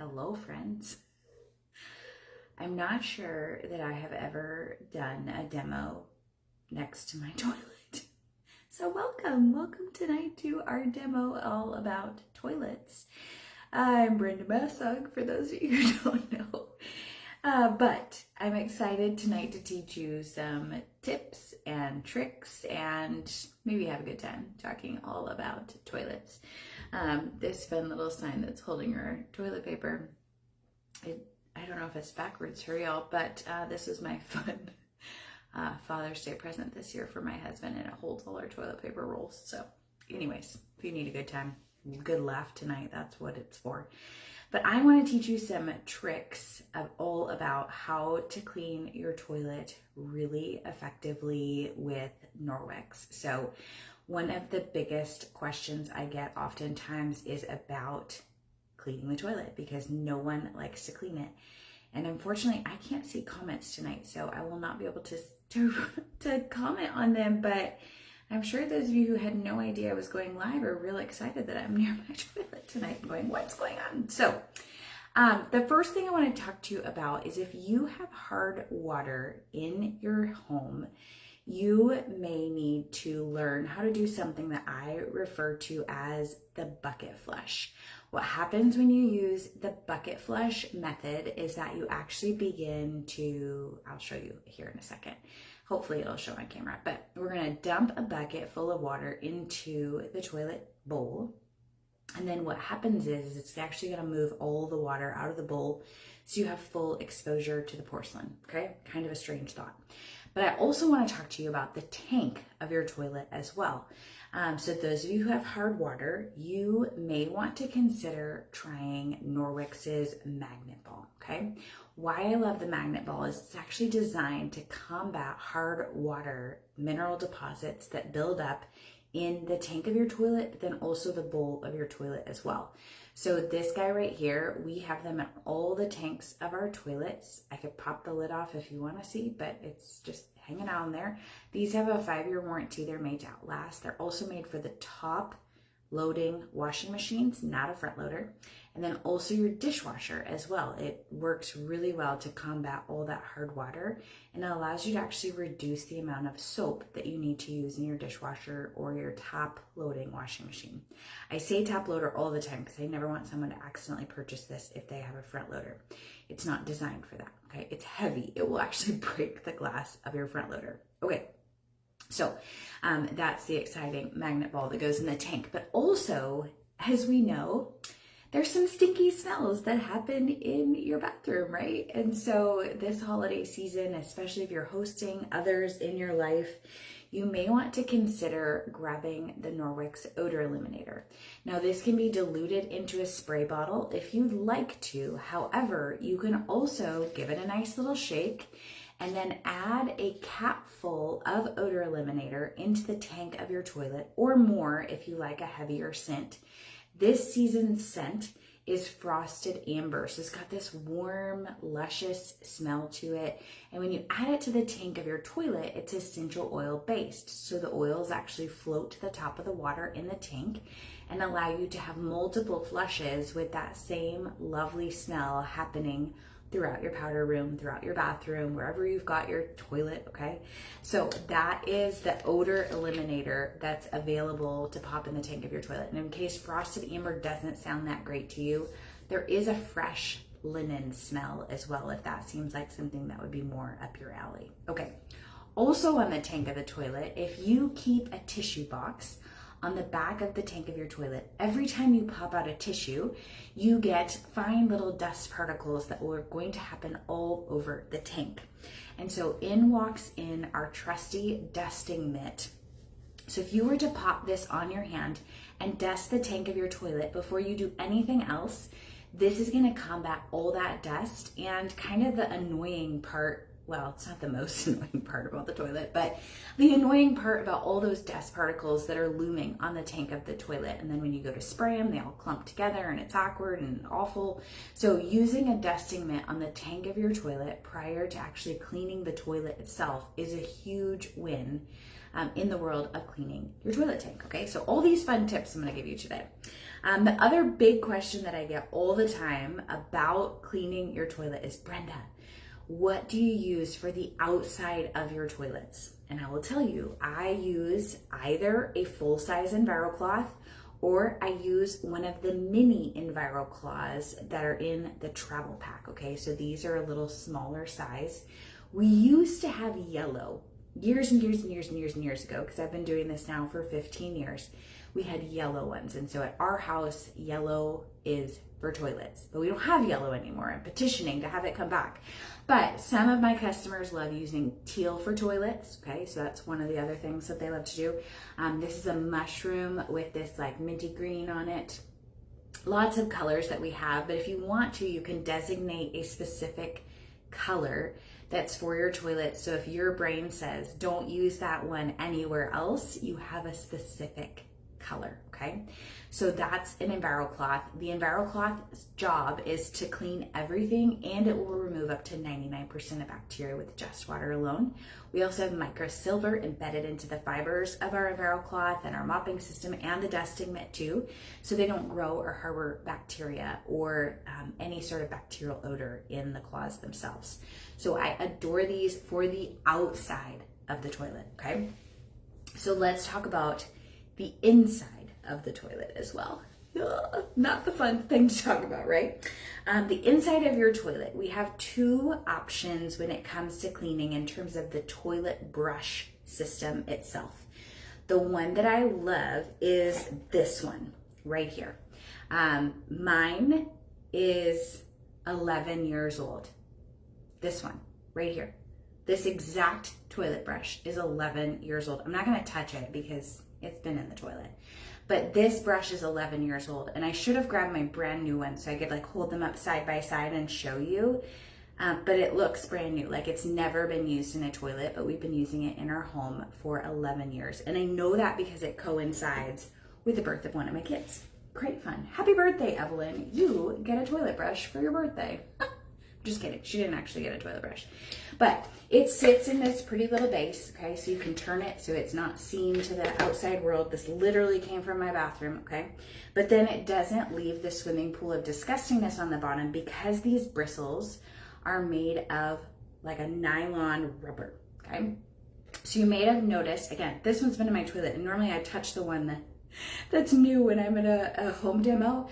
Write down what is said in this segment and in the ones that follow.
Hello, friends. I'm not sure that I have ever done a demo next to my toilet. So welcome tonight to our demo all about toilets. I'm Brenda Massog, for those of you who don't know. But I'm excited tonight to teach you some tips and tricks and maybe have a good time talking all about toilets. This fun little sign that's holding our toilet paper, I don't know if it's backwards for y'all, but this is my fun Father's Day present this year for my husband, and it holds all our toilet paper rolls. So anyways, if you need a good time, good laugh tonight, that's what it's for. But I want to teach you some tricks all about how to clean your toilet really effectively with Norwex. So one of the biggest questions I get oftentimes is about cleaning the toilet because no one likes to clean it. And unfortunately, I can't see comments tonight, so I will not be able to comment on them, but I'm sure those of you who had no idea I was going live are real excited that I'm near my toilet tonight going, what's going on? So the first thing I want to talk to you about is if you have hard water in your home, you may need to learn how to do something that I refer to as the bucket flush. What happens when you use the bucket flush method is that you actually begin to, I'll show you here in a second. Hopefully it'll show my camera, but we're going to dump a bucket full of water into the toilet bowl. And then what happens is it's actually going to move all the water out of the bowl so you have full exposure to the porcelain. Okay, kind of a strange thought. But I also want to talk to you about the tank of your toilet as well. So those of you who have hard water, you may want to consider trying Norwex's Magnet Ball, okay? Why I love the Magnet Ball is it's actually designed to combat hard water mineral deposits that build up in the tank of your toilet, but then also the bowl of your toilet as well. So this guy right here, we have them in all the tanks of our toilets. I could pop the lid off if you want to see, but it's just hanging out in there. These have a 5-year warranty. They're made to outlast. They're also made for the top loading washing machines, not a front loader. And then also your dishwasher as well. It works really well to combat all that hard water, and it allows you to actually reduce the amount of soap that you need to use in your dishwasher or your top loading washing machine. I say top loader all the time because I never want someone to accidentally purchase this if they have a front loader. It's not designed for that, okay? It's heavy. It will actually break the glass of your front loader. Okay. So that's the exciting magnet ball that goes in the tank. But also, as we know, there's some stinky smells that happen in your bathroom, right? And so this holiday season, especially if you're hosting others in your life, you may want to consider grabbing the Norwex Odor Eliminator. Now, this can be diluted into a spray bottle if you'd like to. However, you can also give it a nice little shake and then add a cap full of odor eliminator into the tank of your toilet, or more if you like a heavier scent. This season's scent is Frosted Amber. So it's got this warm, luscious smell to it. And when you add it to the tank of your toilet, it's essential oil based. So the oils actually float to the top of the water in the tank and allow you to have multiple flushes with that same lovely smell happening throughout your powder room, throughout your bathroom, wherever you've got your toilet, okay? So that is the odor eliminator that's available to pop in the tank of your toilet. And in case Frosted Amber doesn't sound that great to you, there is a fresh linen smell as well, if that seems like something that would be more up your alley. Okay, also on the tank of the toilet, if you keep a tissue box on the back of the tank of your toilet, every time you pop out a tissue, you get fine little dust particles that are going to happen all over the tank. And so in walks in our trusty dusting mitt. So if you were to pop this on your hand and dust the tank of your toilet before you do anything else, this is going to combat all that dust and kind of the annoying part. Well, it's not the most annoying part about the toilet, but the annoying part about all those dust particles that are looming on the tank of the toilet. And then when you go to spray them, they all clump together and it's awkward and awful. So using a dusting mitt on the tank of your toilet prior to actually cleaning the toilet itself is a huge win in the world of cleaning your toilet tank. Okay, so all these fun tips I'm going to give you today. The other big question that I get all the time about cleaning your toilet is, Brenda, what do you use for the outside of your toilets? And I will tell you, I use either a full-size EnviroCloth or I use one of the mini EnviroCloths that are in the travel pack. Okay, so these are a little smaller size. We used to have yellow years and years and years and years and years ago, because I've been doing this now for 15 years. We had yellow ones, and so at our house, yellow is for toilets, but we don't have yellow anymore. I'm petitioning to have it come back. But some of my customers love using teal for toilets. Okay, so that's one of the other things that they love to do. This is a mushroom with this like minty green on it. Lots of colors that we have, but if you want to, you can designate a specific color that's for your toilet. So if your brain says don't use that one anywhere else, you have a specific color. Okay, so that's an EnviroCloth. The EnviroCloth's job is to clean everything, and it will remove up to 99% of bacteria with just water alone. We also have microsilver embedded into the fibers of our EnviroCloth and our mopping system and the dusting mitt too, so they don't grow or harbor bacteria or any sort of bacterial odor in the cloths themselves. So I adore these for the outside of the toilet. Okay, so let's talk about the inside of the toilet as well. Ugh, not the fun thing to talk about, right? The inside of your toilet, we have two options when it comes to cleaning in terms of the toilet brush system itself. The one that I love is this one right here. Mine is 11 years old. This one right here. This exact toilet brush is 11 years old. I'm not going to touch it because it's been in the toilet. But this brush is 11 years old, and I should have grabbed my brand new one so I could like hold them up side by side and show you. But it looks brand new, like it's never been used in a toilet, but we've been using it in our home for 11 years. And I know that because it coincides with the birth of one of my kids. Great fun. Happy birthday, Evelyn. You get a toilet brush for your birthday. Just kidding. She didn't actually get a toilet brush. But it sits in this pretty little base, okay? So you can turn it so it's not seen to the outside world. This literally came from my bathroom, okay? But then it doesn't leave the swimming pool of disgustingness on the bottom because these bristles are made of like a nylon rubber, okay? So you may have noticed, again, this one's been in my toilet, and normally I touch the one that's new when I'm at a home demo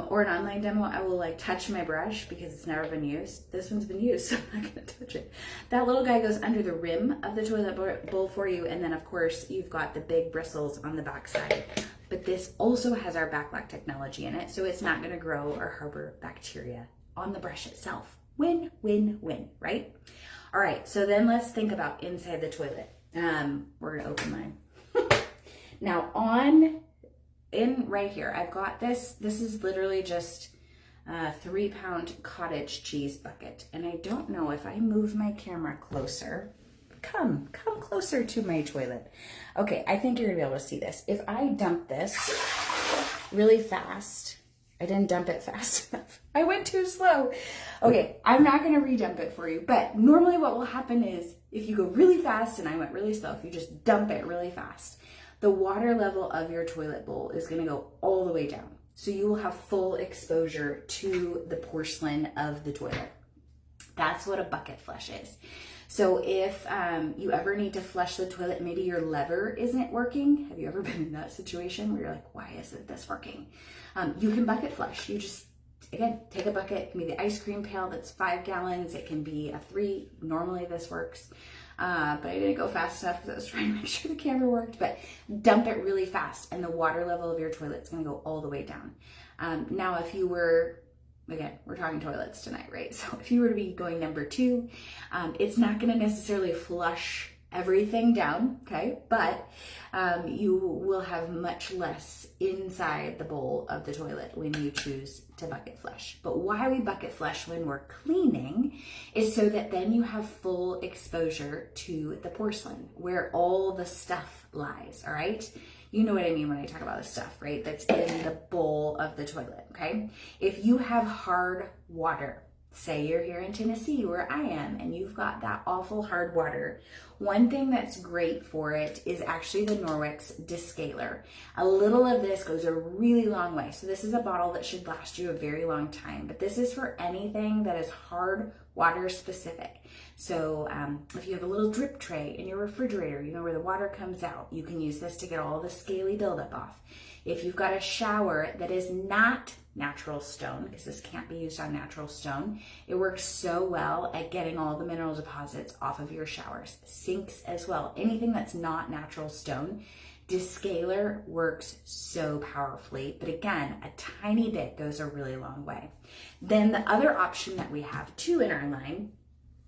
or an online demo. I will like touch my brush because it's never been used. This one's been used, so I'm not gonna touch it. That little guy goes under the rim of the toilet bowl for you, and then of course you've got the big bristles on the back side. But this also has our backlock technology in it, so it's not gonna grow or harbor bacteria on the brush itself. Win, win, win, right? All right, so then let's think about inside the toilet. We're gonna open mine. Now in right here, I've got this is literally just a 3-pound cottage cheese bucket. And I don't know if I move my camera closer, come closer to my toilet. Okay, I think you're gonna be able to see this. If I dump this really fast, I didn't dump it fast enough. I went too slow. Okay, I'm not gonna re-dump it for you, but normally what will happen is if you go really fast and I went really slow, if you just dump it really fast, the water level of your toilet bowl is gonna go all the way down. So you will have full exposure to the porcelain of the toilet. That's what a bucket flush is. So if you ever need to flush the toilet, maybe your lever isn't working. Have you ever been in that situation where you're like, why isn't this working? You can bucket flush. You just, again, take a bucket. It can be the ice cream pail that's 5 gallons. It can be a 3. Normally this works. But I didn't go fast enough because I was trying to make sure the camera worked. But dump it really fast and the water level of your toilet is going to go all the way down. Now, if you were, again, we're talking toilets tonight, right? So if you were to be going number 2, it's not going to necessarily flush everything down, okay? But you will have much less inside the bowl of the toilet when you choose to bucket flush. But why we bucket flush when we're cleaning is so that then you have full exposure to the porcelain where all the stuff lies, all right? You know what I mean when I talk about the stuff, right? That's in the bowl of the toilet, okay? If you have hard water, Say you're here in Tennessee where I am and you've got that awful hard water. One thing that's great for it is actually the Norwex Descaler. A little of this goes a really long way. So this is a bottle that should last you a very long time, but this is for anything that is hard water specific. So if you have a little drip tray in your refrigerator, you know, where the water comes out, you can use this to get all the scaly buildup off. If you've got a shower that is not natural stone, because this can't be used on natural stone, it works so well at getting all the mineral deposits off of your showers. Sinks as well. Anything that's not natural stone, Descaler works so powerfully. But again, a tiny bit goes a really long way. Then the other option that we have too in our line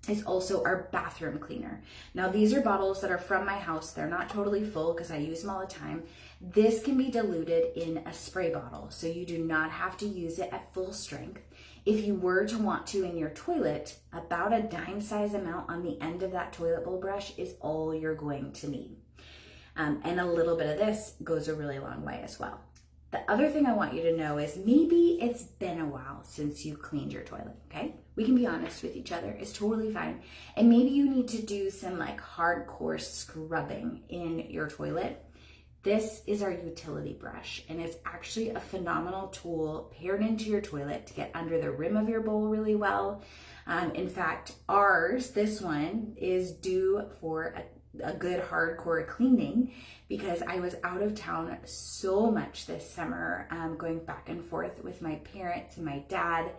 is also our bathroom cleaner. Now these are bottles that are from my house. They're not totally full because I use them all the time. This can be diluted in a spray bottle, so you do not have to use it at full strength. If you were to want to in your toilet, about a dime size amount on the end of that toilet bowl brush is all you're going to need. And a little bit of this goes a really long way as well. The other thing I want you to know is maybe it's been a while since you cleaned your toilet, okay? We can be honest with each other, it's totally fine. And maybe you need to do some like hardcore scrubbing in your toilet. This is our utility brush, and it's actually a phenomenal tool paired into your toilet to get under the rim of your bowl really well. In fact, ours, this one, is due for a good hardcore cleaning because I was out of town so much this summer, going back and forth with my parents and my dad,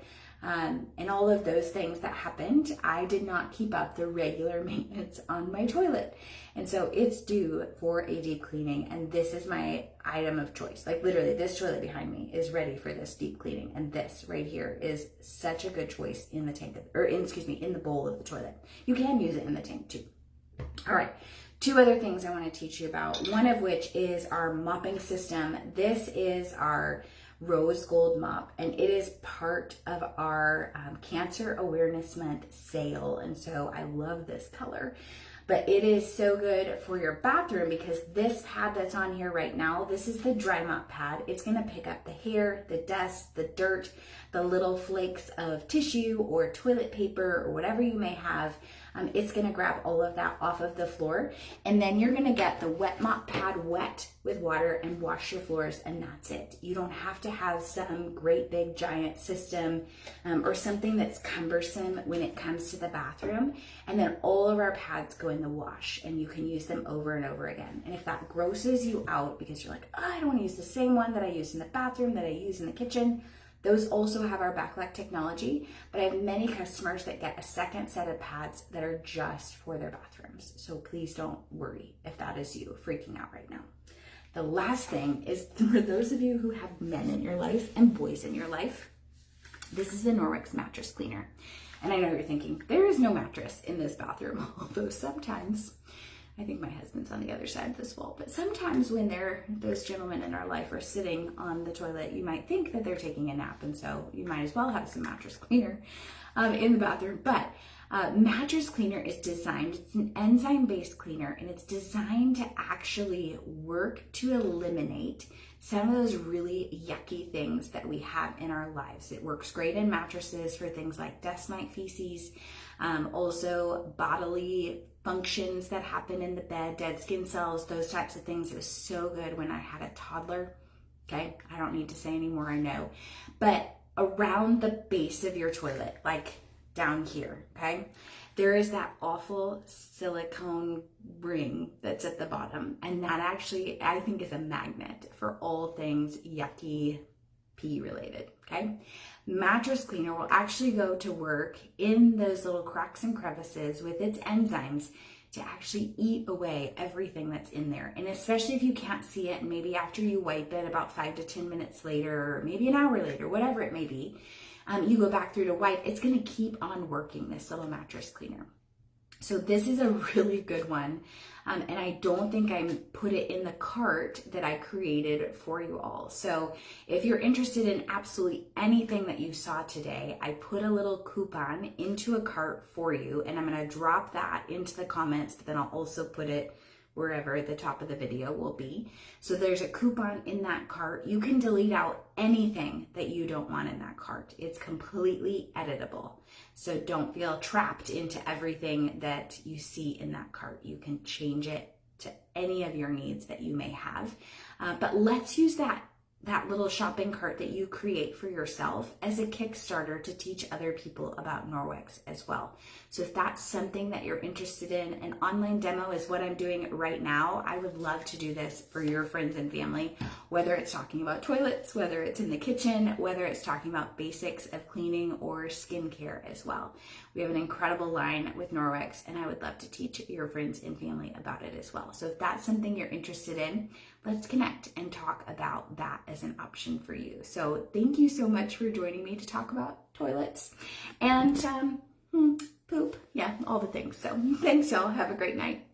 and all of those things that happened. I did not keep up the regular maintenance on my toilet. And so it's due for a deep cleaning, and this is my item of choice. Like literally this toilet behind me is ready for this deep cleaning, and this right here is such a good choice in the tank, in the bowl of the toilet. You can use it in the tank too. All right, two other things I want to teach you about, one of which is our mopping system. This is our Rose Gold Mop, and it is part of our Cancer Awareness Month sale, and so I love this color. But it is so good for your bathroom because this pad that's on here right now, this is the dry mop pad. It's going to pick up the hair, the dust, the dirt, the little flakes of tissue or toilet paper or whatever you may have. It's going to grab all of that off of the floor, and then you're going to get the wet mop pad wet with water and wash your floors, and that's it. You don't have to have some great big giant system or something that's cumbersome when it comes to the bathroom. And then all of our pads go in the wash, and you can use them over and over again. And if that grosses you out because you're like, oh, I don't want to use the same one that I use in the bathroom that I use in the kitchen, those also have our Backlack technology, but I have many customers that get a second set of pads that are just for their bathrooms. So please don't worry if that is you freaking out right now. The last thing is for those of you who have men in your life and boys in your life, this is the Norwex mattress cleaner. And I know you're thinking, there is no mattress in this bathroom, although sometimes, I think my husband's on the other side of this wall, but sometimes when those gentlemen in our life are sitting on the toilet, you might think that they're taking a nap, and so you might as well have some mattress cleaner in the bathroom. But mattress cleaner is designed, it's an enzyme-based cleaner, and it's designed to actually work to eliminate some of those really yucky things that we have in our lives. It works great in mattresses for things like dust mite feces, also bodily functions that happen in the bed, dead skin cells, those types of things. It was so good when I had a toddler. Okay, I don't need to say anymore, I know. But around the base of your toilet, like down here, okay, there is that awful silicone ring that's at the bottom. And that actually, I think, is a magnet for all things yucky pee related, okay? Mattress cleaner will actually go to work in those little cracks and crevices with its enzymes to actually eat away everything that's in there. And especially if you can't see it, maybe after you wipe it about 5 to 10 minutes later, or maybe an hour later, whatever it may be, you go back through to wipe, it's gonna keep on working, this little mattress cleaner. So this is a really good one. And I don't think I put it in the cart that I created for you all. So if you're interested in absolutely anything that you saw today, I put a little coupon into a cart for you, and I'm gonna drop that into the comments, but then I'll also put it wherever the top of the video will be. So there's a coupon in that cart. You can delete out anything that you don't want in that cart. It's completely editable. So don't feel trapped into everything that you see in that cart. You can change it to any of your needs that you may have. But let's use that little shopping cart that you create for yourself as a Kickstarter to teach other people about Norwex as well. So if that's something that you're interested in, an online demo is what I'm doing right now. I would love to do this for your friends and family, whether it's talking about toilets, whether it's in the kitchen, whether it's talking about basics of cleaning or skincare as well. We have an incredible line with Norwex, and I would love to teach your friends and family about it as well. So if that's something you're interested in, let's connect and talk about that as an option for you. So thank you so much for joining me to talk about toilets and poop. Yeah, all the things. So thanks, y'all. Have a great night.